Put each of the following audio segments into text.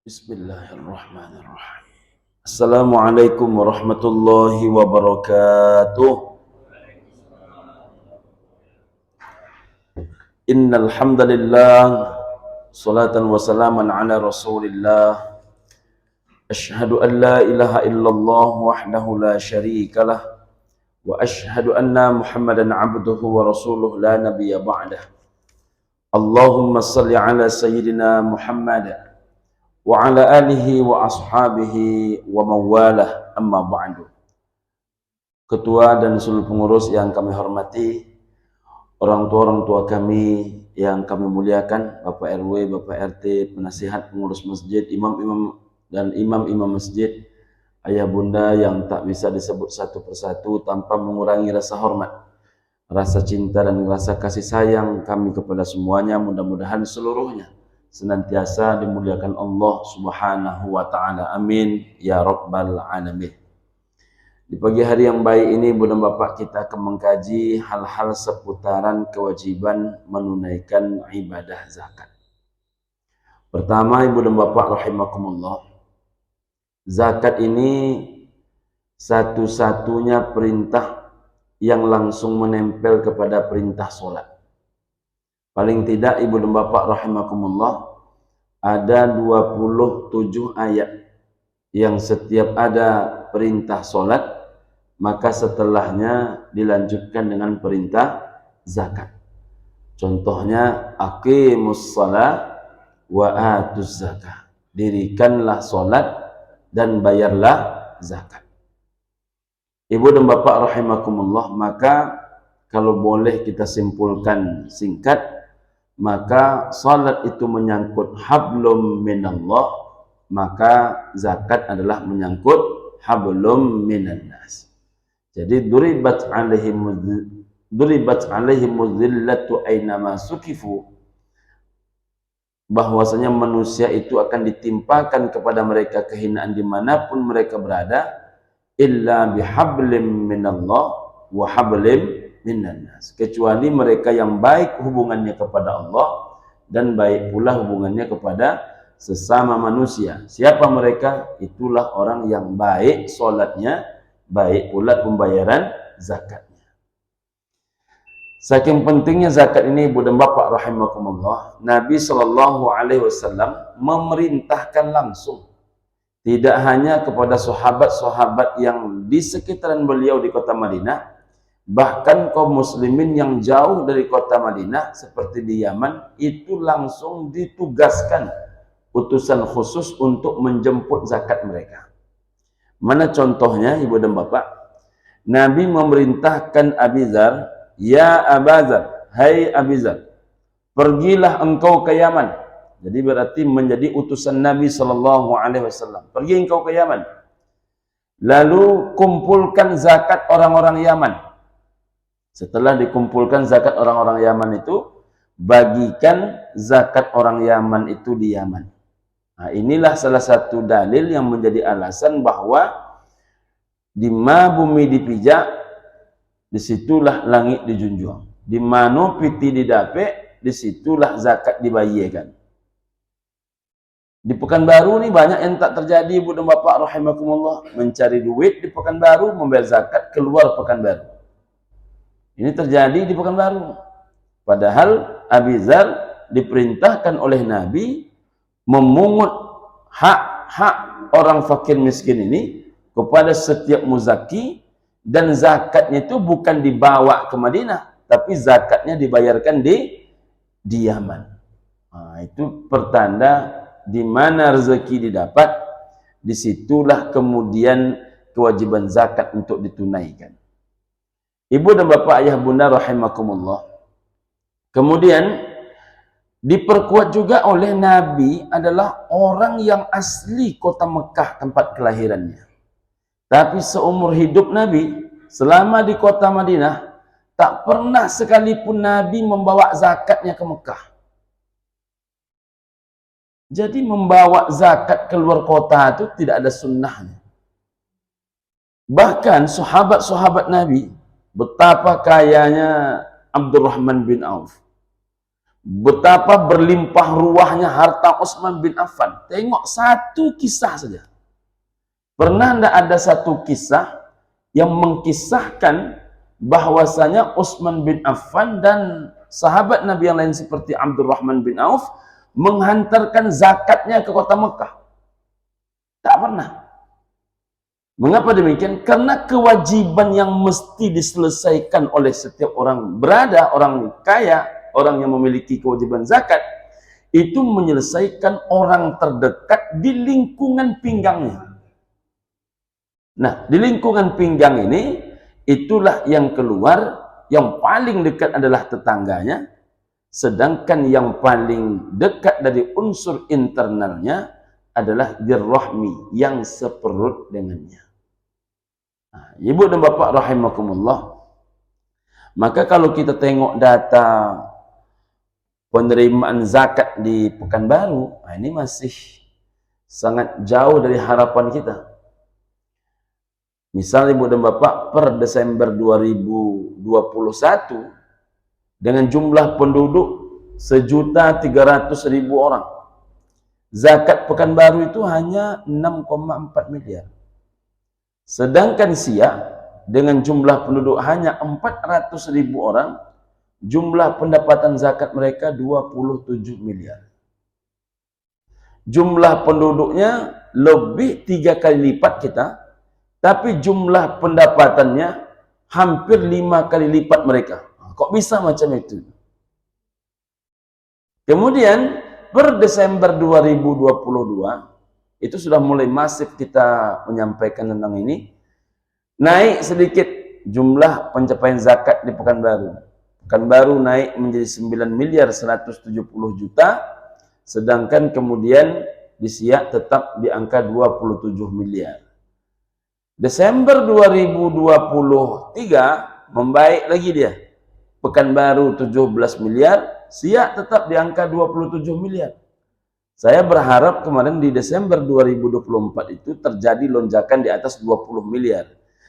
Bismillahirrahmanirrahim. Assalamualaikum warahmatullahi wabarakatuh. Innal hamdalillah salatan wa salaman ala Rasulillah. Asyhadu an la ilaha illallah wahdahu la syarikalah wa asyhadu anna Muhammadan abduhu wa rasuluhu la nabiyya ba'dah. Allahumma salli ala sayyidina Muhammad wa ala alihi wa ashabihi wa mawalah, amma ba'du. Ketua dan seluruh pengurus yang kami hormati, orang tua kami yang kami muliakan, Bapak RW, Bapak RT, penasihat pengurus masjid, imam-imam dan imam-imam masjid, ayah bunda yang tak bisa disebut satu persatu tanpa mengurangi rasa hormat, rasa cinta dan rasa kasih sayang kami kepada semuanya. Mudah-mudahan seluruhnya senantiasa dimuliakan Allah Subhanahu wa taala. Amin ya rabbal alamin. Di pagi hari yang baik ini, Bunda Bapak, kita akan mengkaji hal-hal seputaran kewajiban menunaikan ibadah zakat. Pertama, Ibu dan Bapak rahimakumullah, zakat ini satu-satunya perintah yang langsung menempel kepada perintah sholat. Paling tidak, Ibu dan Bapak rahimakumullah, ada 27 ayat yang setiap ada perintah sholat, maka setelahnya dilanjutkan dengan perintah zakat. Contohnya, aqimus shalah wa atuz zakah. Dirikanlah sholat dan bayarlah zakat. Ibu dan Bapak rahimakumullah, maka kalau boleh kita simpulkan singkat, maka salat itu menyangkut hablum minallah, maka zakat adalah menyangkut hablum minannas. Jadi duribat alaihimuz zillatu ainama sukifu, bahwasanya manusia itu akan ditimpakan kepada mereka kehinaan dimanapun mereka berada, illa bihablim minallah wa hablim minannas, kecuali mereka yang baik hubungannya kepada Allah dan baik pula hubungannya kepada sesama manusia. Siapa mereka? Itulah orang yang baik solatnya, baik pula pembayaran zakatnya. Saking pentingnya zakat ini, Ibu dan Bapak rahimakumullah, Nabi SAW memerintahkan langsung, tidak hanya kepada sahabat-sahabat yang di sekitaran beliau di kota Madinah, bahkan kaum muslimin yang jauh dari kota Madinah seperti di Yaman, itu langsung ditugaskan utusan khusus untuk menjemput zakat mereka. Mana contohnya, Ibu dan Bapak? Nabi memerintahkan Abi Dzar, ya Abazar, hai Abi Dzar, pergilah engkau ke Yaman. Jadi berarti menjadi utusan Nabi SAW. Pergi engkau ke Yaman, lalu kumpulkan zakat orang-orang Yaman. Setelah dikumpulkan zakat orang-orang Yaman itu, bagikan zakat orang Yaman itu di Yaman. Nah, inilah salah satu dalil yang menjadi alasan bahwa di mana bumi dipijak, disitulah langit dijunjung. Di mana piti didapek, disitulah zakat dibayarkan. Di Pekanbaru nih banyak yang tak terjadi, Ibu dan Bapak rahimakumullah, mencari duit di Pekanbaru, membayar zakat keluar Pekanbaru. Ini terjadi di Pekanbaru. Padahal Abi Dzar diperintahkan oleh Nabi memungut hak-hak orang fakir miskin ini kepada setiap muzaki, dan zakatnya itu bukan dibawa ke Madinah, tapi zakatnya dibayarkan di Yaman. Nah, itu pertanda di mana rezeki didapat, disitulah kemudian kewajiban zakat untuk ditunaikan. Ibu dan Bapak, ayah bunda rahimakumullah, kemudian diperkuat juga oleh Nabi adalah orang yang asli kota Mekah tempat kelahirannya. Tapi seumur hidup Nabi selama di kota Madinah, tak pernah sekalipun Nabi membawa zakatnya ke Mekah. Jadi membawa zakat keluar kota itu tidak ada sunnahnya. Bahkan sahabat-sahabat Nabi, betapa kayanya Abdurrahman bin Auf, betapa berlimpah ruahnya harta Utsman bin Affan. Tengok satu kisah saja. Pernah tidak ada satu kisah yang mengkisahkan bahwasanya Utsman bin Affan dan sahabat Nabi yang lain seperti Abdurrahman bin Auf menghantarkan zakatnya ke kota Mekah? Tak pernah. Mengapa demikian? Karena kewajiban yang mesti diselesaikan oleh setiap orang berada, orang kaya, orang yang memiliki kewajiban zakat, itu menyelesaikan orang terdekat di lingkungan pinggangnya. Nah, di lingkungan pinggang ini, itulah yang keluar, yang paling dekat adalah tetangganya, sedangkan yang paling dekat dari unsur internalnya adalah dirrahmi, yang seperut dengannya. Nah, ibu dan bapak rahimakumullah, maka kalau kita tengok data penerimaan zakat di Pekanbaru, nah ini masih sangat jauh dari harapan kita. Misal ibu dan bapak, per Desember 2021 dengan jumlah penduduk 1.300.000 orang, zakat Pekanbaru itu hanya 6,4 miliar. Sedangkan Siak dengan jumlah penduduk hanya 400.000 orang, jumlah pendapatan zakat mereka 27 miliar. Jumlah penduduknya lebih 3 kali lipat kita, tapi jumlah pendapatannya hampir 5 kali lipat mereka. Kok bisa macam itu? Kemudian per Desember 2022 itu sudah mulai masif kita menyampaikan tentang ini. Naik sedikit jumlah pencapaian zakat di Pekanbaru. Pekanbaru naik menjadi 9.170.000.000, sedangkan kemudian di Siak tetap di angka 27 miliar. Desember 2023 membaik lagi dia. Pekanbaru 17 miliar, Siak tetap di angka 27 miliar. Saya berharap kemarin di Desember 2024 itu terjadi lonjakan di atas 20 miliar.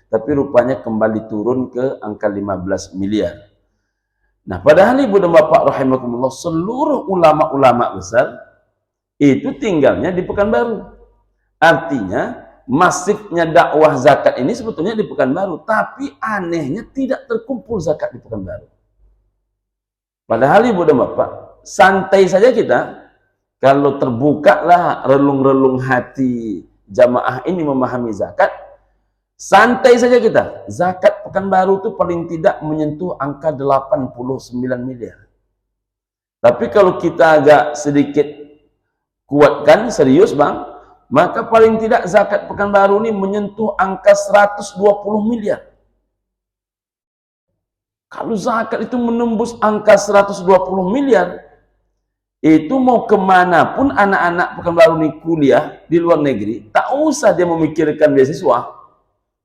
Tapi rupanya kembali turun ke angka 15 miliar. Nah, padahal ibu dan bapak rahimakumullah, seluruh ulama-ulama besar itu tinggalnya di Pekanbaru. Artinya masifnya dakwah zakat ini sebetulnya di Pekanbaru, tapi anehnya tidak terkumpul zakat di Pekanbaru. Padahal ibu dan bapak, santai saja kita kalau terbukalah relung-relung hati jamaah ini memahami zakat, santai saja kita. Zakat Pekanbaru itu paling tidak menyentuh angka 89 miliar. Tapi kalau kita agak sedikit kuatkan, serius bang, maka paling tidak zakat Pekanbaru ini menyentuh angka 120 miliar. Kalau zakat itu menembus angka 120 miliar, itu mau kemana pun anak-anak Pekanbaru ini kuliah di luar negeri, tak usah dia memikirkan beasiswa,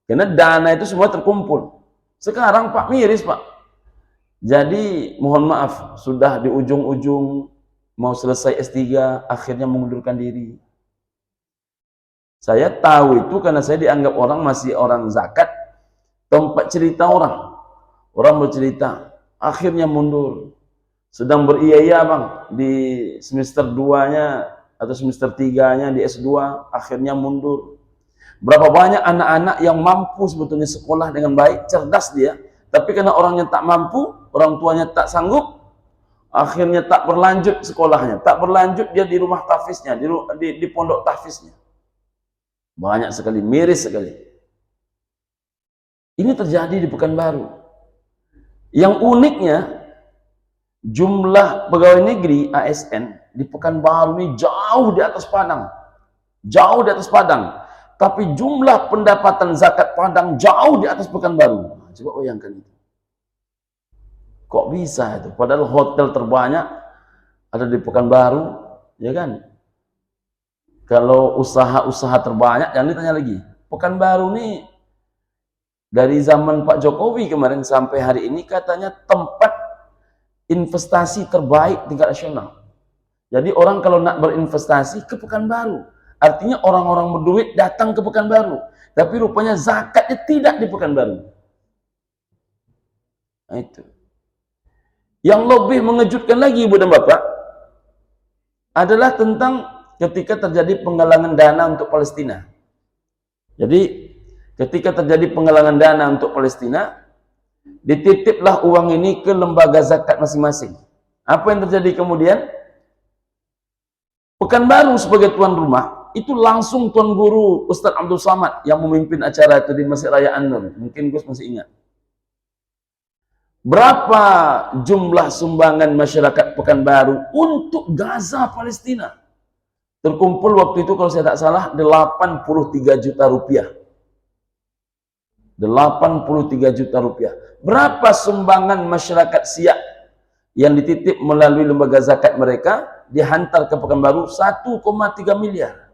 karena dana itu semua terkumpul. Sekarang Pak miris Pak. Jadi mohon maaf, sudah di ujung-ujung mau selesai S3, akhirnya mengundurkan diri. Saya tahu itu karena saya dianggap orang masih orang zakat, tempat cerita orang. Orang bercerita, akhirnya mundur. Sedang beria-ia bang, di semester 2-nya atau semester 3-nya di S2, akhirnya mundur. Berapa banyak anak-anak yang mampu sebetulnya sekolah dengan baik, cerdas dia, tapi karena orangnya tak mampu, orang tuanya tak sanggup, akhirnya tak berlanjut sekolahnya, tak berlanjut dia di rumah tahfiznya, di pondok tahfiznya. Banyak sekali, miris sekali. Ini terjadi di Pekanbaru. Yang uniknya, jumlah pegawai negeri ASN di Pekanbaru ini jauh di atas Padang. Jauh di atas Padang. Tapi jumlah pendapatan zakat Padang jauh di atas Pekanbaru. Coba bayangkan itu. Kok bisa itu? Padahal hotel terbanyak ada di Pekanbaru, ya kan? Kalau usaha-usaha terbanyak, jangan ditanya lagi. Pekanbaru ini dari zaman Pak Jokowi kemarin sampai hari ini katanya tempat investasi terbaik tingkat nasional. Jadi orang kalau nak berinvestasi ke Pekanbaru, artinya orang-orang berduit datang ke Pekanbaru. Tapi rupanya zakatnya tidak di Pekanbaru. Nah itu. Yang lebih mengejutkan lagi Ibu dan Bapak adalah tentang ketika terjadi penggalangan dana untuk Palestina. Jadi ketika terjadi penggalangan dana untuk Palestina, dititiplah uang ini ke lembaga zakat masing-masing. Apa yang terjadi kemudian? Pekanbaru sebagai tuan rumah, itu langsung Tuan Guru Ustadz Abdul Samad yang memimpin acara itu di Masjid Raya An-Nur. Mungkin Gus masih ingat. Berapa jumlah sumbangan masyarakat Pekanbaru untuk Gaza Palestina? Terkumpul waktu itu kalau saya tak salah 83 juta rupiah. 83 juta rupiah. Berapa sumbangan masyarakat Siak yang dititip melalui lembaga zakat mereka dihantar ke Pekanbaru? 1,3 miliar.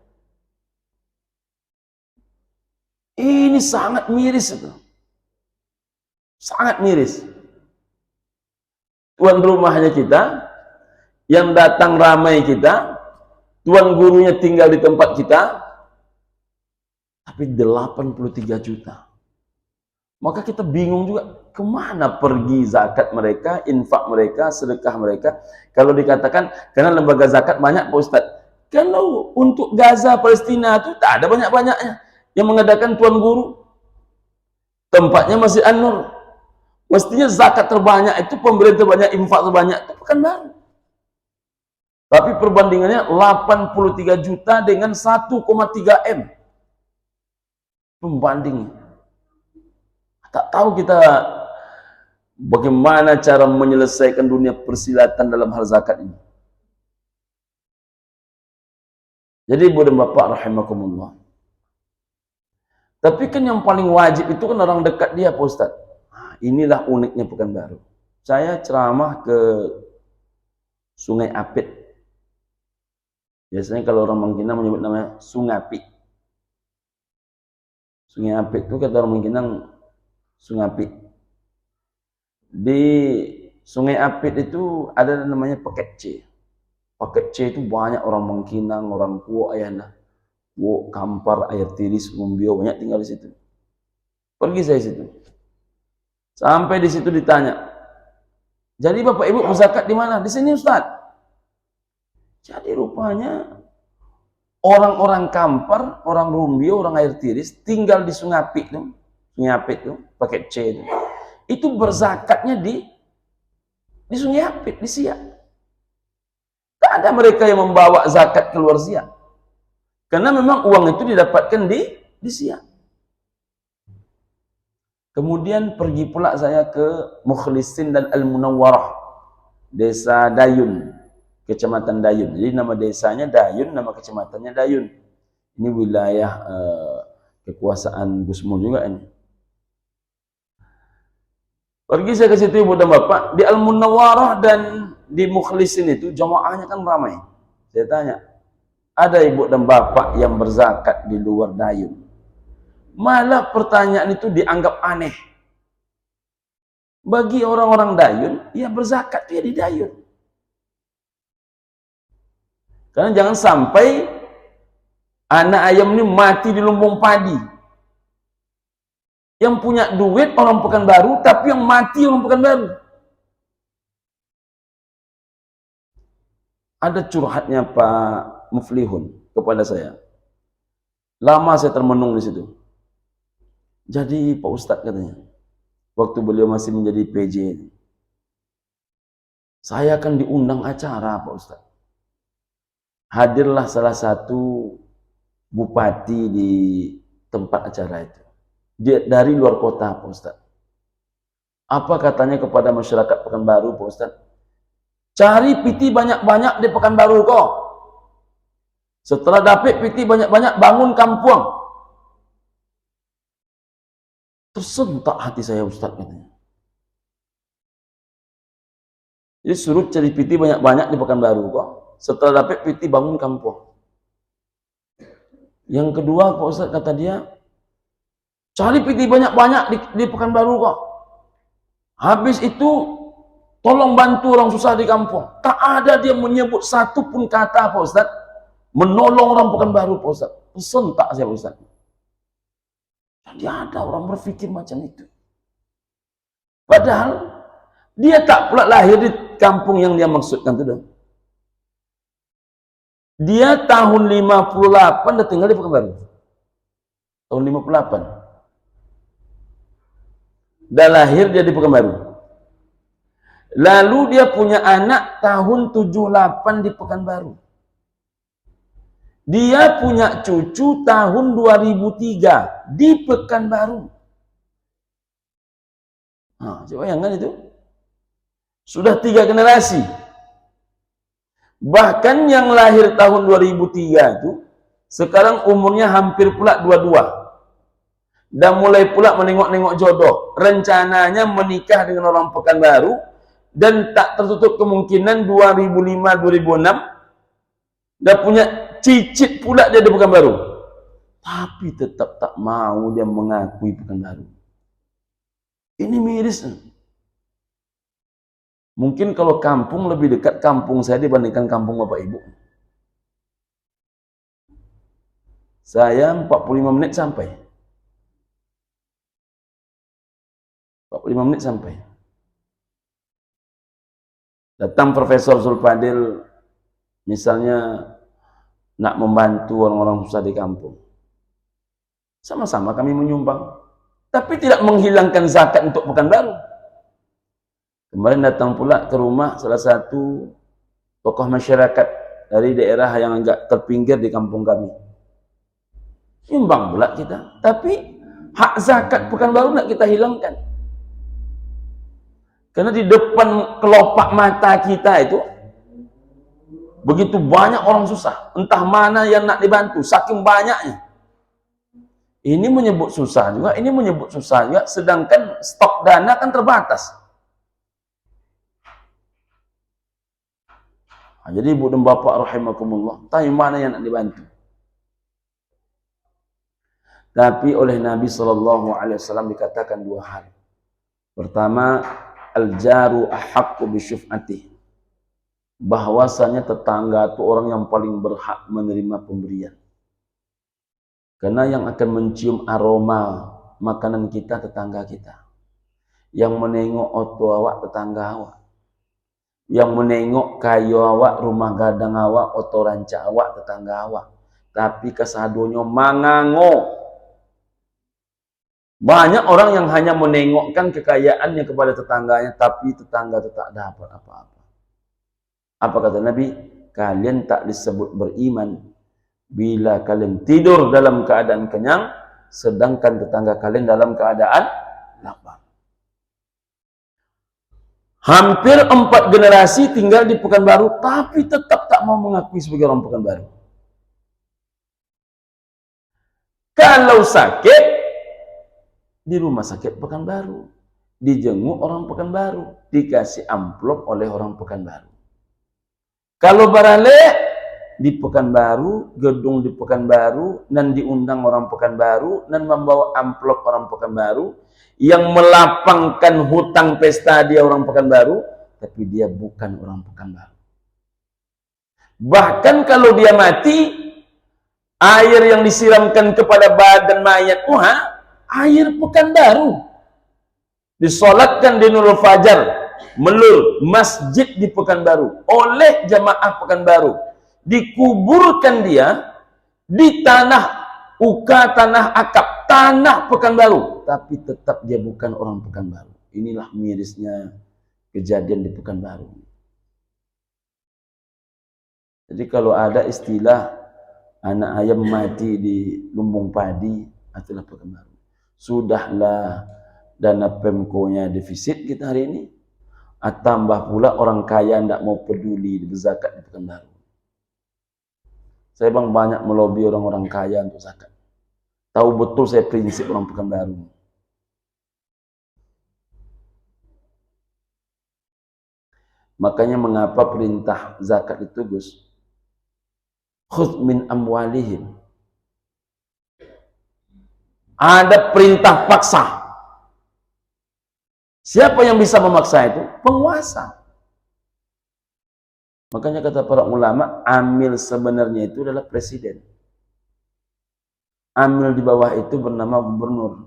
Ini sangat miris itu. Sangat miris. Tuan rumahnya kita, yang datang ramai kita, tuan gurunya tinggal di tempat kita, tapi 83 juta. Maka kita bingung juga, kemana pergi zakat mereka, infak mereka, sedekah mereka. Kalau dikatakan, karena lembaga zakat banyak Pak Ustadz. Kalau untuk Gaza, Palestina itu tak ada banyak-banyaknya. Yang mengadakan tuan guru, tempatnya masih An-Nur. Mestinya zakat terbanyak itu, pemberian terbanyak, infak terbanyak itu Pekanbaru. Tapi perbandingannya 83 juta dengan 1,3 M. Pembanding. Tak tahu kita bagaimana cara menyelesaikan dunia persilatan dalam hal zakat ini. Jadi Ibu dan Bapak rahimakumullah. Tapi kan yang paling wajib itu kan orang dekat dia Pak Ustadz. Inilah uniknya Pekanbaru. Saya ceramah ke Sungai Apit. Biasanya kalau orang Mangkinang menyebut namanya Sungapi. Sungai Apit itu kata orang Mangkinang Sungapi. Di Sungai Apit itu ada namanya Paket C. Paket C itu banyak orang Mangkinang, orang Kuo, Ayana, Kuo, Kampar, Air Tiris, Mumbio, banyak tinggal di situ. Pergi saya situ. Sampai di situ ditanya, jadi Bapak Ibu berzakat di mana? Di sini Ustaz. Jadi rupanya orang-orang Kampar, orang Rumbio, orang Air Tiris tinggal di Sungapi itu, Sungapi itu, Paket C itu. Itu berzakatnya di Sungai Apit, di Siak. Tak ada mereka yang membawa zakat keluar Siak. Karena memang uang itu didapatkan di Siak. Kemudian pergi pula saya ke Mukhlisin dan Al-Munawwarah, desa Dayun, kecamatan Dayun. Jadi nama desanya Dayun, nama kecamatannya Dayun. Ini wilayah kekuasaan Gus Mul juga ini. Pergi saya ke situ Ibu dan Bapak, di Al-Munawwarah dan di Mukhlisin itu jamaahnya kan ramai. Saya tanya, ada Ibu dan Bapak yang berzakat di luar Dayun? Malah pertanyaan itu dianggap aneh. Bagi orang-orang Dayun, ya berzakat dia di Dayun. Karena jangan sampai anak ayam ini mati di lumbung padi. Yang punya duit orang Pekanbaru, tapi yang mati orang Pekanbaru. Ada curhatnya Pak Muflihun kepada saya. Lama saya termenung di situ. Jadi Pak Ustadz katanya, waktu beliau masih menjadi PJ, saya akan diundang acara Pak Ustadz. Hadirlah salah satu bupati di tempat acara itu. Dia dari luar kota Pak Ustadz. Apa katanya kepada masyarakat Pekanbaru Pak Ustadz? Cari piti banyak-banyak di Pekanbaru kok. Setelah dapat piti banyak-banyak, bangun kampung. Tersentak hati saya Ustaz katanya. Jadi suruh cari piti banyak-banyak di Pekanbaru kok. Setelah dapat piti bangun kampung. Yang kedua Pak Ustaz kata dia, cari piti banyak-banyak di Pekanbaru kok. Habis itu tolong bantu orang susah di kampung. Tak ada dia menyebut satu pun kata Pak Ustaz menolong orang Pekanbaru Pak Ustaz. Tersentak saya Pak Ustaz. Jadi ada orang berpikir macam itu. Padahal Dia tak pula lahir di kampung yang dia maksudkan itu dong. Dia tahun 58 dah tinggal di Pekanbaru. Tahun 58. Dah lahir dia di Pekanbaru. Lalu dia punya anak tahun 78 di Pekanbaru. Dia punya cucu tahun 2003 di Pekanbaru. Coba bayangkan itu. Sudah 3 generasi. Bahkan yang lahir tahun 2003 itu sekarang umurnya hampir pula 22. Dan mulai pula menengok-nengok jodoh. Rencananya menikah dengan orang Pekanbaru dan tak tertutup kemungkinan 2005-2006 dah punya cicit pula dia di Pekanbaru. Tapi tetap tak mau dia mengakui Pekanbaru. Ini miris. Mungkin kalau kampung lebih dekat kampung saya dibandingkan kampung bapak ibu. Saya 45 menit sampai. 45 menit sampai. Datang Profesor Zulfadil misalnya nak membantu orang-orang susah di kampung. Sama-sama kami menyumbang. Tapi tidak menghilangkan zakat untuk Pekanbaru. Kemarin datang pula ke rumah salah satu tokoh masyarakat dari daerah yang agak terpinggir di kampung kami. Nyumbang pula kita. Tapi hak zakat Pekanbaru nak kita hilangkan. Karena di depan kelopak mata kita itu begitu banyak orang susah. Entah mana yang nak dibantu, saking banyaknya. Ini menyebut susah juga, ini menyebut susah juga, sedangkan stok dana kan terbatas. Jadi ibu dan bapak rahimakumullah, tahu mana yang nak dibantu. Tapi oleh Nabi SAW dikatakan 2 hal. Pertama, al-jaru ahaqqu bisyuf'atih. Bahwasanya tetangga itu orang yang paling berhak menerima pemberian. Karena yang akan mencium aroma makanan kita tetangga kita. Yang menengok oto awak tetangga awak. Yang menengok kayu awak, rumah gadang awak, oto rancak awak tetangga awak. Tapi kesadonyo mangango. Banyak orang yang hanya menengokkan kekayaannya kepada tetangganya, tapi tetangga itu tak dapat apa-apa. Apa kata Nabi? Kalian tak disebut beriman bila kalian tidur dalam keadaan kenyang, sedangkan tetangga kalian dalam keadaan lapar. Hampir 4 generasi tinggal di Pekanbaru, tapi tetap tak mau mengakui sebagai orang Pekanbaru. Kalau sakit, di rumah sakit Pekanbaru, dijenguk orang Pekanbaru, dikasih amplop oleh orang Pekanbaru. Kalau barale di Pekanbaru, gedung di Pekanbaru, dan diundang orang Pekanbaru, dan membawa amplop orang Pekanbaru, yang melapangkan hutang pesta dia orang Pekanbaru, tapi dia bukan orang Pekanbaru. Bahkan kalau dia mati, air yang disiramkan kepada badan mayat air Pekanbaru. Disolatkan di Nurul Fajar, Melur, masjid di Pekanbaru oleh jamaah Pekanbaru. Dikuburkan dia di tanah uka, tanah akap, tanah Pekanbaru, tapi tetap dia bukan orang Pekanbaru. Inilah mirisnya kejadian di Pekanbaru. Jadi kalau ada istilah anak ayam mati di lumbung padi, itulah Pekanbaru. Sudahlah dana Pemko-nya defisit kita hari ini. Tambah pula orang kaya tidak mau peduli berzakat di Pekanbaru. Saya banyak melobi orang-orang kaya untuk zakat. Tahu betul saya prinsip orang Pekanbaru. Makanya mengapa perintah zakat itu Gus? Khudz min amwalihim. Ada perintah paksa. Siapa yang bisa memaksa itu? Penguasa. Makanya kata para ulama, amil sebenarnya itu adalah presiden. Amil di bawah itu bernama gubernur.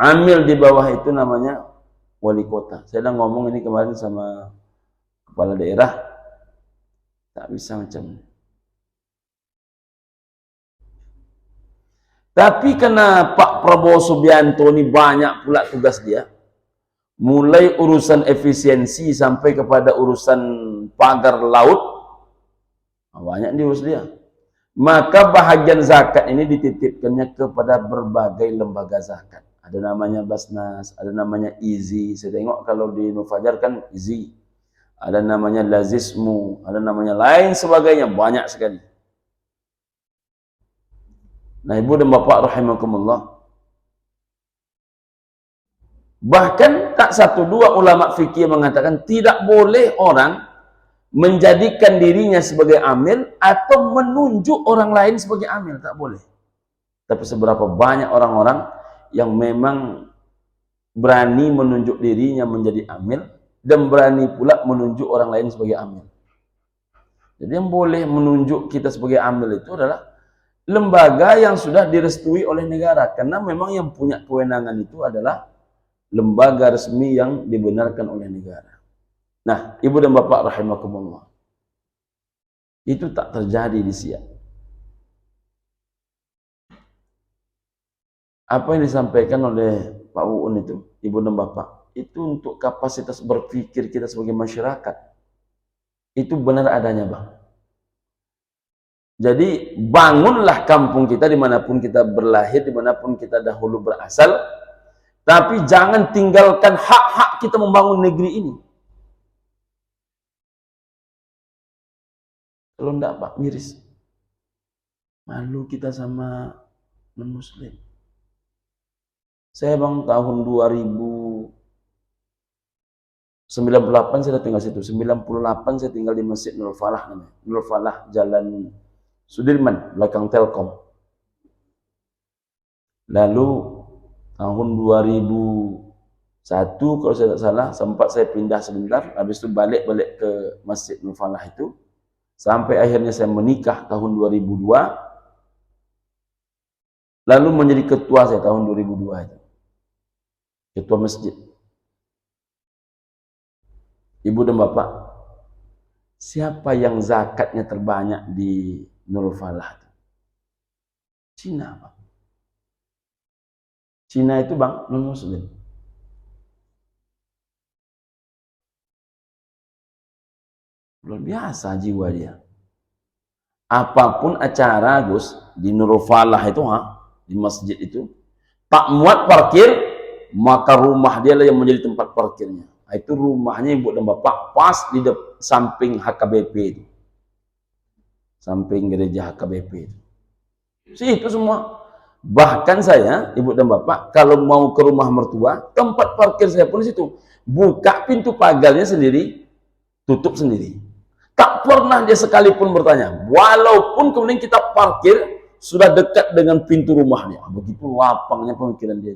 Amil di bawah itu namanya wali kota. Saya dah ngomong ini kemarin sama kepala daerah, tak bisa macam ini. Tapi karena Pak Prabowo Subianto ini banyak pula tugas dia, mulai urusan efisiensi sampai kepada urusan pagar laut, banyak diurus dia. Maka bahagian zakat ini dititipkannya kepada berbagai lembaga zakat. Ada namanya Basnas, ada namanya IZI. Saya tengok kalau di Nufajar kan IZI. Ada namanya Lazismu, ada namanya lain sebagainya, banyak sekali. Nah, ibu dan bapak rahimakumullah, bahkan tak satu dua ulama fikih mengatakan tidak boleh orang menjadikan dirinya sebagai amil atau menunjuk orang lain sebagai amil, tak boleh. Tapi seberapa banyak orang-orang yang memang berani menunjuk dirinya menjadi amil dan berani pula menunjuk orang lain sebagai amil. Jadi yang boleh menunjuk kita sebagai amil itu adalah lembaga yang sudah direstui oleh negara, karena memang yang punya kewenangan itu adalah lembaga resmi yang dibenarkan oleh negara. Nah, ibu dan bapak rahimakumullah, itu tak terjadi di Siak. Apa yang disampaikan oleh Pak Uun itu, ibu dan bapak, itu untuk kapasitas berpikir kita sebagai masyarakat, itu benar adanya, Bang. Jadi bangunlah kampung kita dimanapun kita berlahir, dimanapun kita dahulu berasal, tapi jangan tinggalkan hak-hak kita membangun negeri ini. Kalau enggak, Pak, miris. Malu kita sama non-muslim. Saya, Bang, tahun 2098 saya tinggal situ. 98 saya tinggal di Masjid Nurul Falah namanya. Nurul Falah Jalan Sudirman, belakang Telkom. Lalu tahun 2001 kalau saya tak salah, sempat saya pindah sebentar, habis itu balik ke Masjid Nurul Falah itu, sampai akhirnya saya menikah tahun 2002, lalu menjadi ketua saya tahun 2002 itu, ketua masjid. Ibu dan bapak, siapa yang zakatnya terbanyak di Nurul Falah? Cina, Pak. Cina itu, Bang, non-muslim. Luar biasa jiwa dia. Apapun acara, Gus, di Nurul Falah itu, di masjid itu, tak muat parkir, maka rumah dia lah yang menjadi tempat parkirnya. Itu rumahnya ibu dan bapak pas di samping HKBP itu. Samping gereja HKBP itu. Itu semua. Bahkan saya, ibu dan bapak, kalau mau ke rumah mertua, tempat parkir saya pun di situ. Buka pintu pagarnya sendiri, tutup sendiri. Tak pernah dia sekalipun bertanya. Walaupun kemudian kita parkir sudah dekat dengan pintu rumahnya. Begitu lapangnya pemikiran dia.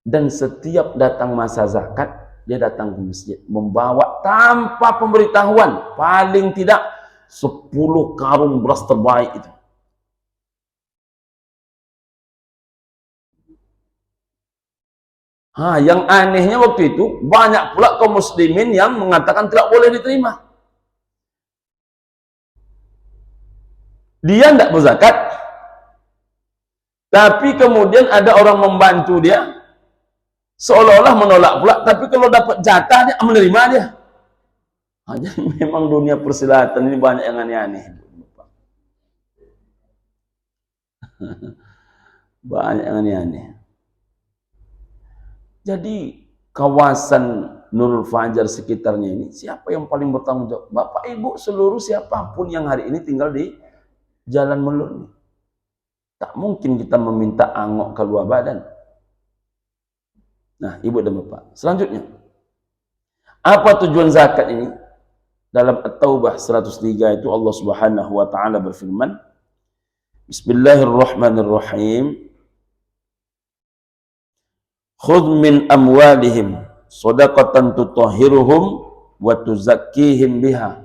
Dan setiap datang masa zakat, dia datang ke masjid, membawa tanpa pemberitahuan, paling tidak 10 karung beras terbaik itu. Yang anehnya waktu itu, banyak pula kaum muslimin yang mengatakan tidak boleh diterima. Dia tidak berzakat, tapi kemudian ada orang membantu dia, seolah-olah menolak pula, tapi kalau dapat jatah dia menerima dia. Jadi memang dunia persilatan ini banyak yang aneh-aneh. Banyak yang aneh-aneh. Jadi kawasan Nurul Fajar sekitarnya ini, siapa yang paling bertanggung jawab? Bapak Ibu seluruh siapapun yang hari ini tinggal di Jalan Melur ini. Tak mungkin kita meminta angok keluar badan. Nah, ibu dan bapak, selanjutnya, apa tujuan zakat ini? Dalam At-Taubah 103 itu Allah Subhanahu wa taala berfirman, Bismillahirrahmanirrahim. Khudh min amwalihim shadaqatan tutahhiruhum wa tuzakkihim biha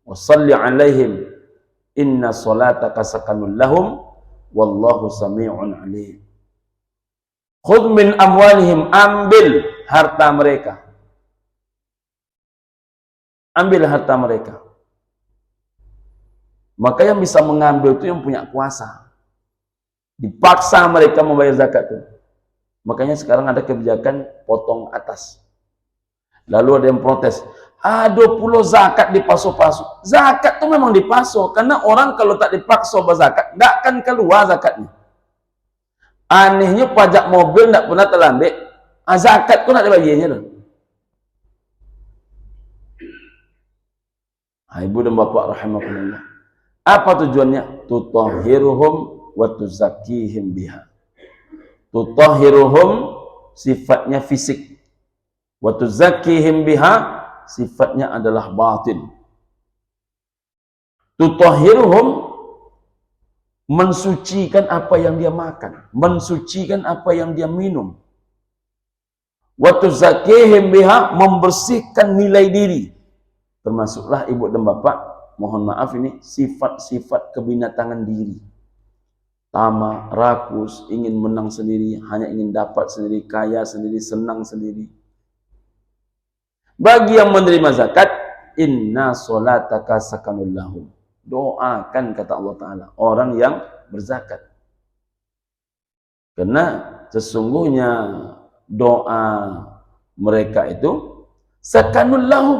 wa shalli 'alaihim inna salataka sakanun lahum wallahu sami'un 'alim. Khudh min amwalihim, ambil harta mereka. Ambil harta mereka. Maka yang bisa mengambil itu yang punya kuasa. Dipaksa mereka membayar zakat itu. Makanya sekarang ada kebijakan potong atas. Lalu ada yang protes. 20 zakat dipasok-pasok. Zakat itu memang dipasok. Karena orang kalau tak dipaksa berzakat, tidak akan keluar zakatnya. Anehnya pajak mobil tidak pernah terlambat. Zakat itu tidak dibaginya. Ibu dan bapak rahimakumullah. Apa tujuannya? Tutahhiruhum wa tuzakkihim biha. Tutahhiruhum sifatnya fisik. Wa tuzakkihim biha sifatnya adalah batin. Tutahhiruhum mensucikan apa yang dia makan, mensucikan apa yang dia minum. Wa tuzakkihim biha membersihkan nilai diri. Termasuklah ibu dan bapak, mohon maaf ini sifat-sifat kebinatangan diri. Tamak, rakus, ingin menang sendiri, hanya ingin dapat sendiri, kaya sendiri, senang sendiri. Bagi yang menerima zakat, inna solataka sakanul lahum. Doakan kata Allah Ta'ala orang yang berzakat. Karena sesungguhnya doa mereka itu sakanul lahum,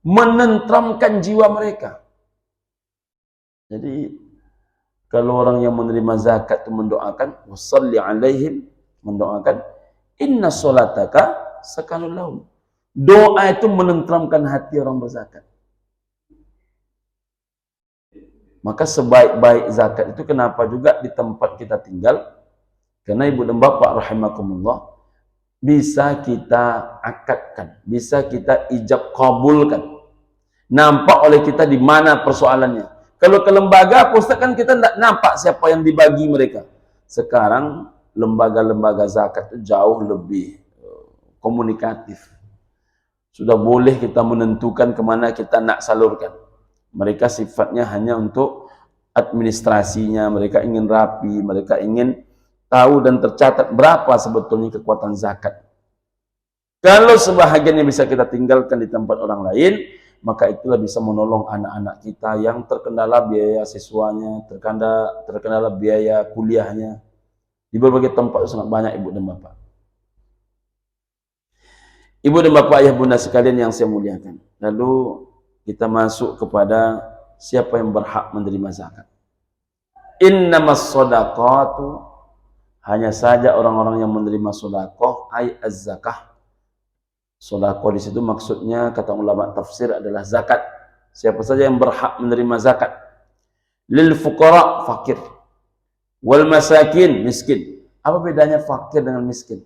menentramkan jiwa mereka. Jadi kalau orang yang menerima zakat itu mendoakan, wassalli alaihim, mendoakan, inna solataka sakanul lahum. Doa itu menentramkan hati orang berzakat. Maka sebaik-baik zakat itu kenapa juga di tempat kita tinggal? Karena ibu dan bapak rahimakumullah, bisa kita akadkan, bisa kita ijab kabulkan. Nampak oleh kita di mana persoalannya. Kalau ke lembaga, Ustaz kan kita tidak nampak siapa yang dibagi mereka. Sekarang lembaga-lembaga zakat itu jauh lebih komunikatif. Sudah boleh kita menentukan kemana kita nak salurkan. Mereka sifatnya hanya untuk administrasinya, mereka ingin rapi, mereka ingin tahu dan tercatat berapa sebetulnya kekuatan zakat. Kalau sebahagiannya bisa kita tinggalkan di tempat orang lain, maka itulah bisa menolong anak-anak kita yang terkendala biaya siswanya, terkendala biaya kuliahnya. Di berbagai tempat sangat banyak ibu dan bapak. Ibu dan bapak, ayah bunda sekalian yang saya muliakan. Lalu kita masuk kepada siapa yang berhak menerima zakat. Innamas shadaqatu, hanya saja orang-orang yang menerima sedekah, ay az-zakah. Sedekah di situ maksudnya kata ulama tafsir adalah zakat. Siapa saja yang berhak menerima zakat. Lil fuqara, fakir. Wal masakin, miskin. Apa bedanya fakir dengan miskin?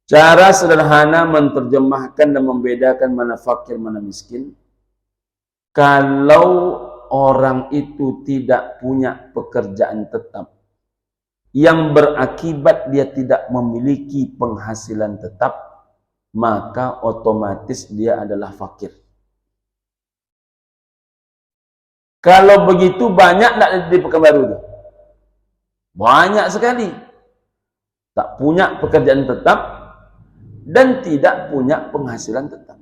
Cara sederhana menerjemahkan dan membedakan mana fakir mana miskin. Kalau orang itu tidak punya pekerjaan tetap yang berakibat dia tidak memiliki penghasilan tetap, maka otomatis dia adalah fakir. Kalau begitu banyak tak di Pekanbaru itu? Banyak sekali. Tak punya pekerjaan tetap dan tidak punya penghasilan tetap.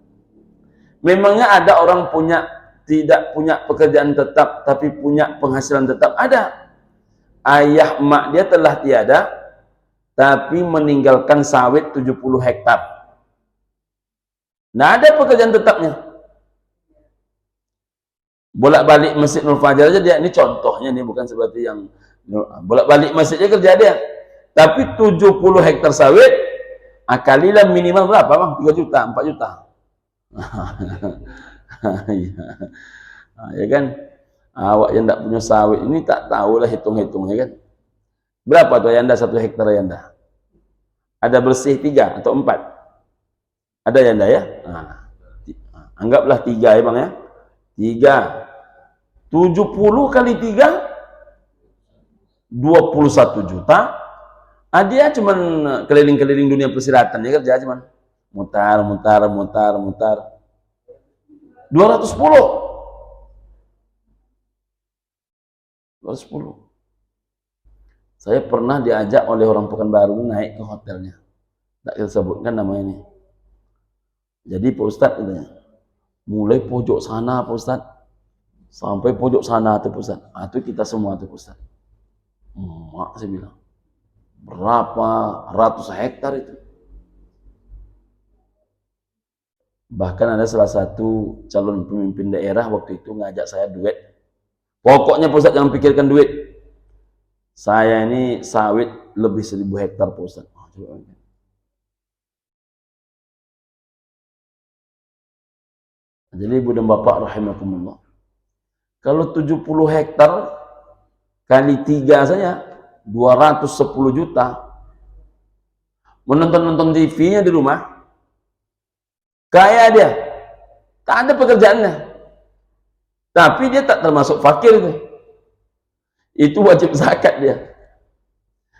Memangnya ada orang tidak punya pekerjaan tetap tapi punya penghasilan tetap? Ada. Ayah mak dia telah tiada tapi meninggalkan sawit 70 hektar. Nah, ada pekerjaan tetapnya. Bolak-balik Masjid Nur Fajar aja dia, ini contohnya nih, bukan seperti yang bolak-balik masjidnya kerja dia. Tapi 70 hektar sawit, akalilah minimal berapa bang? 3 juta, 4 juta. Ya kan? Awak yang tak punya sawit ini tak tahulah hitung-hitungnya kan. Berapa tuh Ayanda 1 hektar Ayanda? Ada bersih 3 atau 4? Ada Ayanda ya? Nah, anggaplah 3 ya bang ya. 3. 70 kali 3 21 juta. Dia cuman keliling-keliling dunia persilatan ya kerja cuman mutar 210. Saya pernah diajak oleh orang Pekanbaru naik ke hotelnya. Tak kita sebutkan namanya ini. Jadi Pak Ustadz katanya, mulai pojok sana Pak Ustadz, sampai pojok sana tuh Pak Ustadz. Itu kita semua tuh Pak Ustadz. Mak saya bilang, berapa ratus hektar itu. Bahkan ada salah satu calon pemimpin daerah waktu itu ngajak saya duet. Pokoknya Pak Ustadz jangan pikirkan duit. Saya ini sawit lebih 1000 hektar Pak Ustadz. Jadi ibu dan bapak rahimakumullah, kalau 70 hektar kali 3 saja 210 juta. Menonton-nonton TV-nya di rumah, kaya dia, tak ada pekerjaannya, tapi dia tak termasuk fakir itu wajib zakat dia.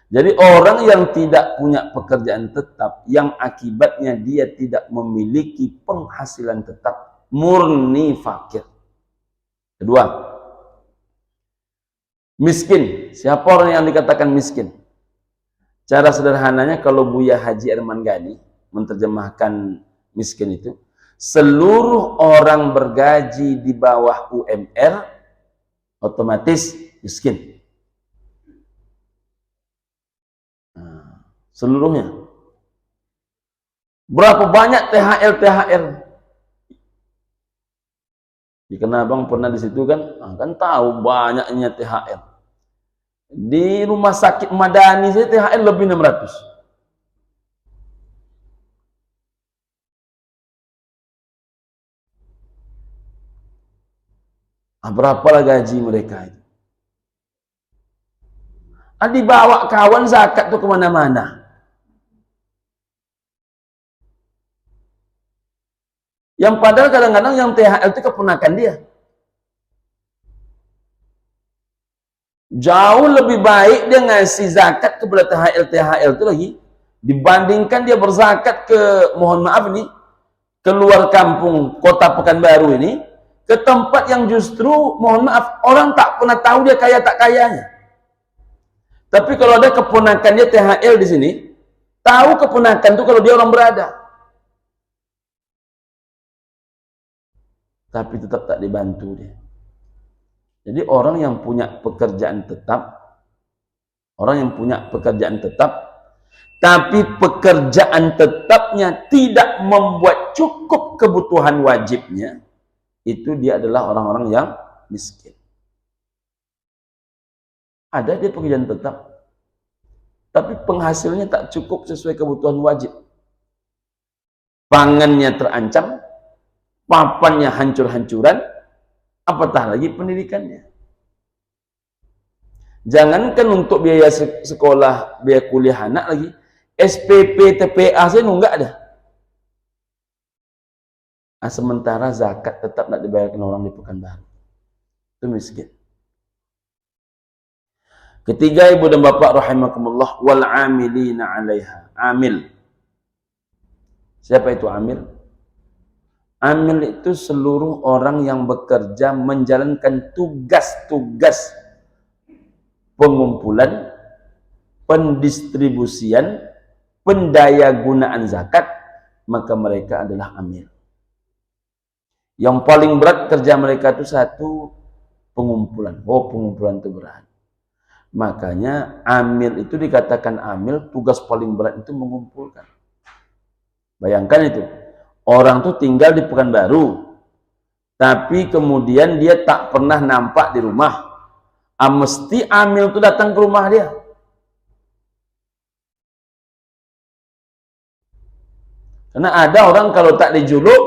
Jadi orang yang tidak punya pekerjaan tetap, yang akibatnya dia tidak memiliki penghasilan tetap, murni fakir. Kedua, miskin. Siapa orang yang dikatakan miskin? Cara sederhananya, kalau Buya Haji Arman Ghani menerjemahkan miskin itu, seluruh orang bergaji di bawah UMR otomatis miskin. Seluruhnya. Berapa banyak THR? Karena abang pernah di situ kan, kan tahu banyaknya THR. Di rumah sakit Madani saya THR lebih 600. Berapalah gaji mereka itu? Dibawa kawan zakat tuh kemana-mana. Yang padahal kadang-kadang yang THR itu keponakan dia. Jauh lebih baik dia ngasih zakat kepada THR itu lagi, dibandingkan dia berzakat ke, mohon maaf nih, keluar kampung kota Pekanbaru ini, ke tempat yang justru, mohon maaf, orang tak pernah tahu dia kaya tak kayanya. Tapi kalau ada keponakan dia THR di sini, tahu keponakan itu kalau dia orang berada. Tapi tetap tak dibantu dia. Jadi orang yang punya pekerjaan tetap, tapi pekerjaan tetapnya tidak membuat cukup kebutuhan wajibnya, itu dia adalah orang-orang yang miskin. Ada dia pekerjaan tetap, tapi penghasilnya tak cukup sesuai kebutuhan wajib. Pangannya terancam, papannya hancur-hancuran, apatah lagi pendidikannya. Jangankan untuk biaya sekolah, biaya kuliah anak lagi, SPP, TPA saya nunggak ada. Sementara zakat tetap tidak dibayarkan orang di Pekanbaru. Itu miskin. Ketiga, ibu dan bapak rahimakumullah, wal amilina 'alaiha. Amil. Siapa itu amil? Amil itu seluruh orang yang bekerja menjalankan tugas-tugas pengumpulan, pendistribusian, pendayagunaan zakat, maka mereka adalah amil. Yang paling berat kerja mereka itu satu, pengumpulan. Pengumpulan itu berat. Makanya amil itu dikatakan amil, tugas paling berat itu mengumpulkan. Bayangkan itu, orang tuh tinggal di Pekanbaru, tapi kemudian dia tak pernah nampak di rumah. Mesti amil itu datang ke rumah dia. Karena ada orang kalau tak dijuluk,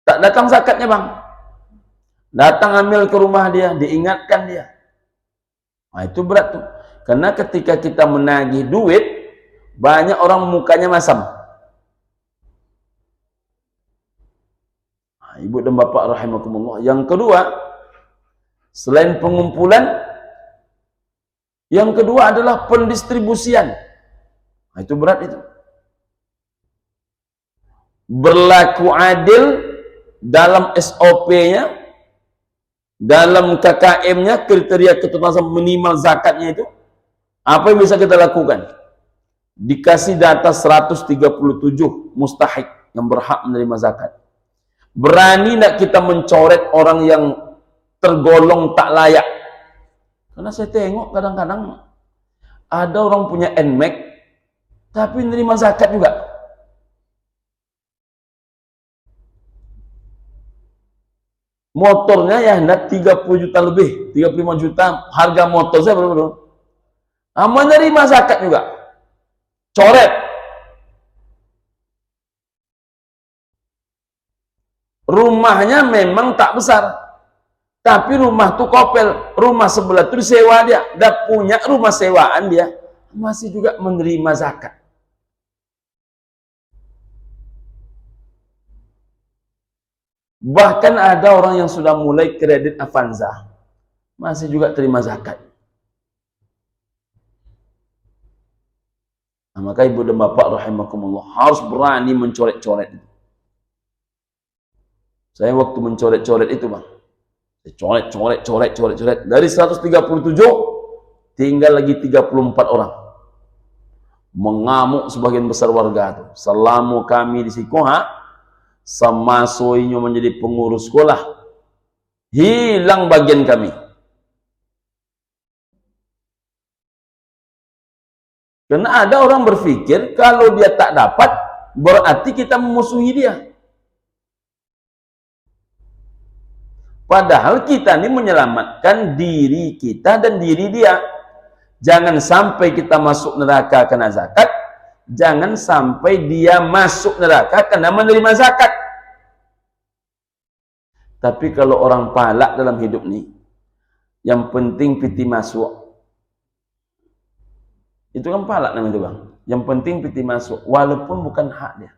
tak datang zakatnya bang. Datang amil ke rumah dia, diingatkan dia. Itu berat tuh. Karena ketika kita menagih duit, banyak orang mukanya masam. Ibu dan bapak rahimakumullah. Yang kedua, selain pengumpulan, yang kedua adalah pendistribusian. Itu berat itu. Berlaku adil dalam SOP-nya, Dalam KKM-nya, kriteria ketuntasan minimal zakatnya itu, apa yang bisa kita lakukan? Dikasih data 137 mustahik yang berhak menerima zakat. Berani nak kita mencoret orang yang tergolong tak layak? Karena saya tengok kadang-kadang ada orang punya NMAX tapi menerima zakat juga. Motornya ya hendak 30 juta lebih, 35 juta harga motor saya berapa? Menerima zakat juga. Coret. Rumahnya memang tak besar, tapi rumah tuh kopel, rumah sebelah tuh disewa dia, dah punya rumah sewaan dia, masih juga menerima zakat. Bahkan ada orang yang sudah mulai kredit Avanza, masih juga terima zakat. Nah, maka ibu dan bapak rahimakumullah harus berani mencoret-coret. Saya waktu mencoret-coret itu bang, coret. Dari 137 tinggal lagi 34 orang. Mengamuk sebagian besar warga itu. Selama kami di Sikoha, semasoinya menjadi pengurus sekolah, hilang bagian kami. Karena ada orang berpikir kalau dia tak dapat berarti kita memusuhi dia. Padahal kita ini menyelamatkan diri kita dan diri dia. Jangan sampai kita masuk neraka kena zakat, jangan sampai dia masuk neraka karena menerima zakat. Tapi kalau orang palak dalam hidup ini, yang penting piti masuk. Itu kan palak namanya itu bang. Yang penting piti masuk, walaupun bukan hak dia.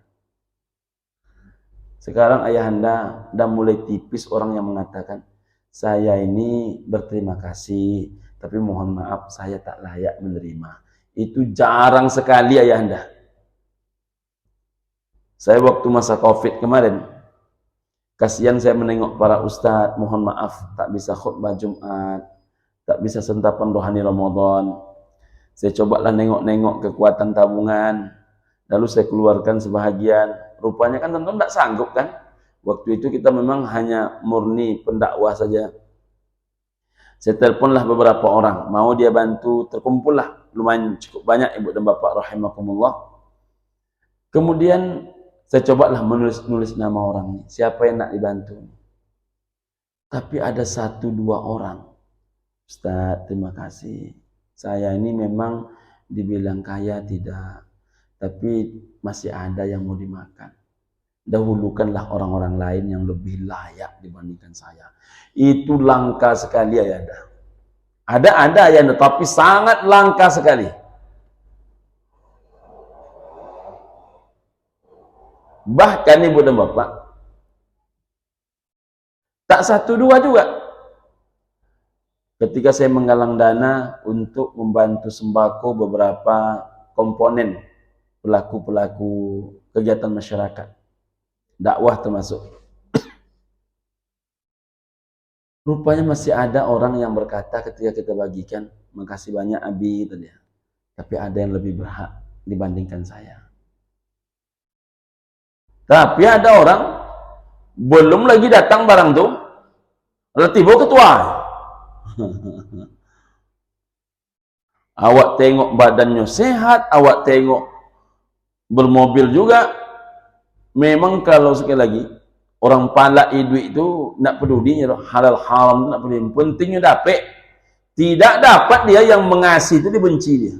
Sekarang ayahanda dah mulai tipis orang yang mengatakan, saya ini berterima kasih, tapi mohon maaf saya tak layak menerima. Itu jarang sekali ayahanda. Saya waktu masa Covid kemarin, kasihan saya menengok para ustadz, mohon maaf tak bisa khutbah Jumat, tak bisa sentapan rohani Ramadan. Saya cobalah nengok-nengok kekuatan tabungan, lalu saya keluarkan sebahagian. Rupanya kan teman-teman tidak sanggup kan. Waktu itu kita memang hanya murni pendakwah saja. Saya teleponlah beberapa orang, mau dia bantu, terkumpullah lumayan cukup banyak ibu dan bapak rahimakumullah. Kemudian saya cobalah menulis nama orang ini, siapa yang nak dibantu. Tapi ada 1-2 orang, Ustaz terima kasih, saya ini memang dibilang kaya tidak, tapi masih ada yang mau dimakan. Dahulukanlah orang-orang lain yang lebih layak dibandingkan saya. Itu langka sekali ayahanda. Ada ayahanda, tapi sangat langka sekali. Bahkan ibu dan bapak, tak 1-2 juga. Ketika saya menggalang dana untuk membantu sembako beberapa komponen pelaku-pelaku kegiatan masyarakat, dakwah termasuk, rupanya masih ada orang yang berkata ketika kita bagikan, makasih banyak Abi tadi, tapi ada yang lebih berhak dibandingkan saya. Tapi ada orang belum lagi datang barang tuh, tiba ketua. Awak tengok badannya sehat, awak tengok bermobil juga. Memang kalau sekali lagi orang palak duit itu nak peduli halal haram itu nak peduli, pentingnya dapat. Tidak dapat dia yang mengasih itu dibenci dia.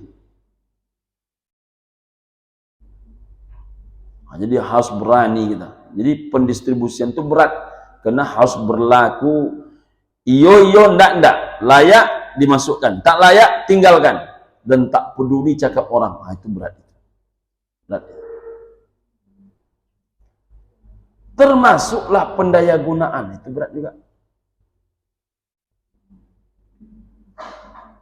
Jadi harus berani kita. Jadi pendistribusian itu berat karena harus berlaku iyo ndak layak dimasukkan, tak layak tinggalkan, dan tak peduli cakap orang. Itu berat. Termasuklah pendaya gunaan, itu berat juga.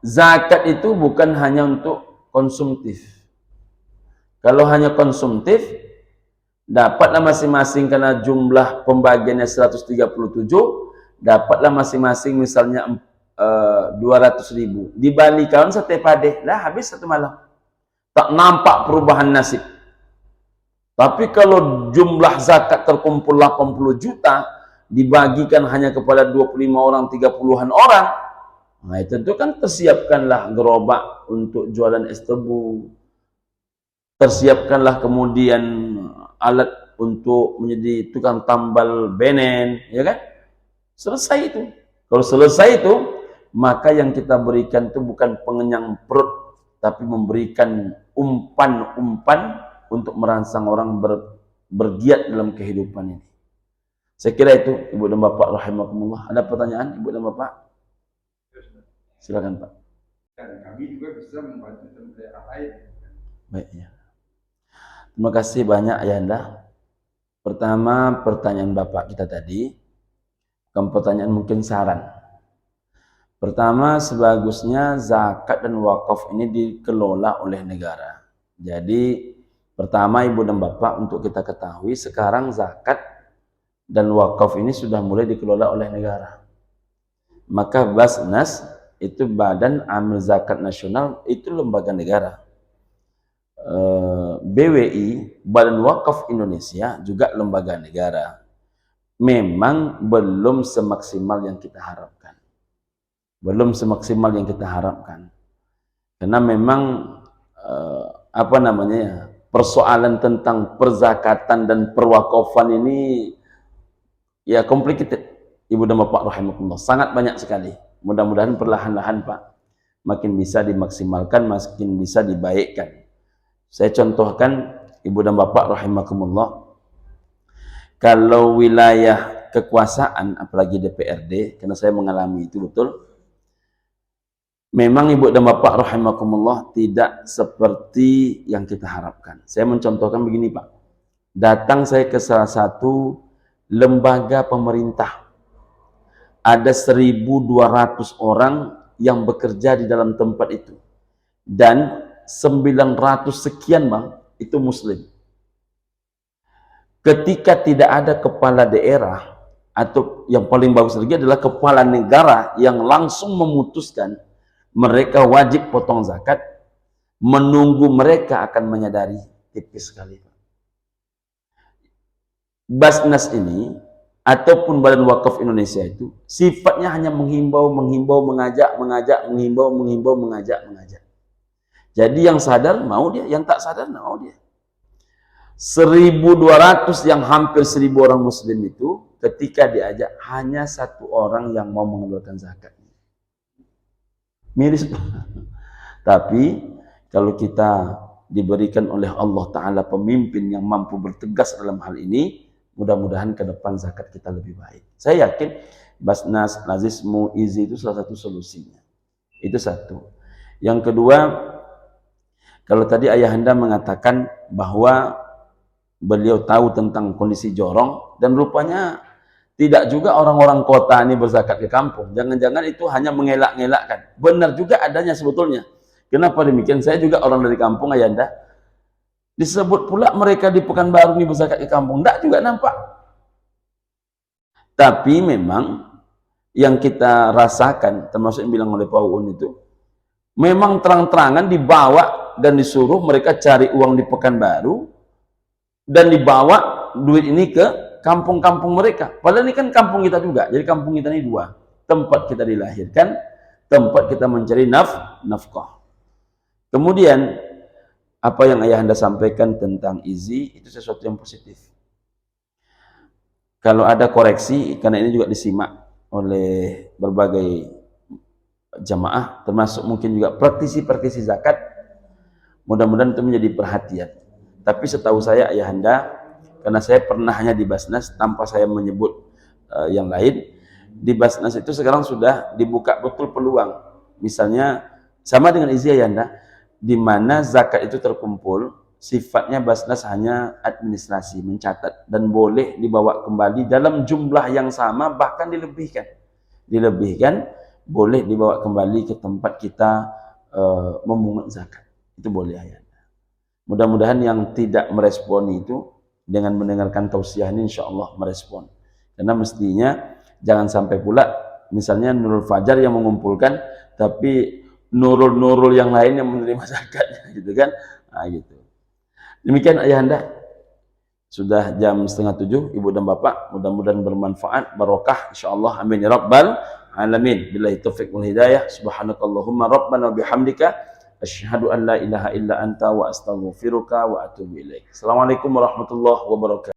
Zakat itu bukan hanya untuk konsumtif. Kalau hanya konsumtif, dapatlah masing-masing karena jumlah pembagiannya 137, dapatlah masing-masing misalnya 200.000, dibalikan setiap padeh, lah habis satu malam. Tak nampak perubahan nasib. Tapi kalau jumlah zakat terkumpul 80 juta, dibagikan hanya kepada 25 orang, 30-an orang, nah itu kan tersiapkanlah gerobak untuk jualan es tebu, tersiapkanlah kemudian alat untuk menjadi tukang tambal benen, ya kan? Selesai itu. Kalau selesai itu, maka yang kita berikan itu bukan pengenyang perut, tapi memberikan umpan-umpan untuk merangsang orang bergiat dalam kehidupan ini. Saya kira itu, Ibu dan Bapak rahimakumullah. Ada pertanyaan, Ibu dan Bapak? Silakan, Pak. Dan kami juga bisa membantu daerah lain. Baik, ya. Terima kasih banyak, Ayanda. Pertama, pertanyaan Bapak kita tadi, bukan pertanyaan, mungkin saran. Pertama, sebagusnya zakat dan wakaf ini dikelola oleh negara. Jadi, pertama Ibu dan Bapak untuk kita ketahui, sekarang zakat dan wakaf ini sudah mulai dikelola oleh negara. Maka Basnas itu Badan Amil Zakat Nasional, itu lembaga negara. BWI, Badan Wakaf Indonesia, juga lembaga negara. Memang belum semaksimal yang kita harapkan. Belum semaksimal yang kita harapkan. Karena memang persoalan tentang perzakatan dan perwakafan ini ya complicated, Ibu dan Bapak rahimakumullah, sangat banyak sekali. Mudah-mudahan perlahan-lahan Pak makin bisa dimaksimalkan, makin bisa dibaikkan. Saya contohkan Ibu dan Bapak rahimakumullah, kalau wilayah kekuasaan apalagi DPRD, karena saya mengalami itu betul, memang Ibu dan Bapak rahimakumullah tidak seperti yang kita harapkan. Saya mencontohkan begini Pak, datang saya ke salah satu lembaga pemerintah, ada 1.200 orang yang bekerja di dalam tempat itu, dan 900 sekian Bang, itu muslim. Ketika tidak ada kepala daerah, atau yang paling bagus lagi adalah kepala negara yang langsung memutuskan mereka wajib potong zakat, menunggu mereka akan menyadari, tipis sekali. Basnas ini ataupun Badan Wakaf Indonesia itu sifatnya hanya menghimbau, mengajak. Jadi yang sadar mau dia, yang tak sadar mau dia. 1.200 yang hampir 1.000 orang muslim itu ketika diajak hanya satu orang yang mau mengeluarkan zakat. Miris. Tapi kalau kita diberikan oleh Allah Ta'ala pemimpin yang mampu bertegas dalam hal ini, mudah-mudahan ke depan zakat kita lebih baik. Saya yakin Basnas, Nazismu, Izi itu salah satu solusinya. Itu satu. Yang kedua, kalau tadi Ayahanda mengatakan bahwa beliau tahu tentang kondisi jorong, dan rupanya tidak juga orang-orang kota ini berzakat ke kampung. Jangan-jangan itu hanya mengelak-ngelakkan. Benar juga adanya sebetulnya. Kenapa demikian? Saya juga orang dari kampung, Ayahanda. Disebut pula mereka di Pekanbaru ini berzakat ke kampung. Tidak juga nampak. Tapi memang yang kita rasakan, termasuk yang bilang oleh Pak Uun itu, memang terang-terangan dibawa dan disuruh mereka cari uang di Pekanbaru, dan dibawa duit ini ke kampung-kampung mereka. Padahal ini kan kampung kita juga. Jadi kampung kita ini dua. Tempat kita dilahirkan, tempat kita mencari nafkah. Kemudian, apa yang Ayahanda sampaikan tentang Izi, itu sesuatu yang positif. Kalau ada koreksi, karena ini juga disimak oleh berbagai jamaah, termasuk mungkin juga praktisi-praktisi zakat, mudah-mudahan itu menjadi perhatian. Tapi setahu saya Ayahanda, karena saya pernah hanya di Basnas tanpa saya menyebut yang lain, di Basnas itu sekarang sudah dibuka betul peluang. Misalnya sama dengan Izi Ayahanda, di mana zakat itu terkumpul, sifatnya Basnas hanya administrasi, mencatat, dan boleh dibawa kembali dalam jumlah yang sama, bahkan dilebihkan. Boleh dibawa kembali ke tempat kita memungut zakat. Itu boleh Ayahanda. Mudah-mudahan yang tidak merespon itu dengan mendengarkan tausiah ini insya Allah merespon. Karena mestinya Jangan sampai pula misalnya Nurul Fajar yang mengumpulkan, tapi nurul-nurul yang lain yang menerima zakatnya, gitu kan? Nah, gitu. Demikian ayahanda. Sudah jam 6:30, ibu dan bapak. Mudah-mudahan bermanfaat, barokah, insyaallah. Amin ya rabbal alamin. Billahi taufiq wal hidayah. Subhanakallahumma rabbana bihamdika asyhadu an la ilaha illa anta wa astaghfiruka wa atubu ilaik. Assalamualaikum warahmatullahi wabarakatuh.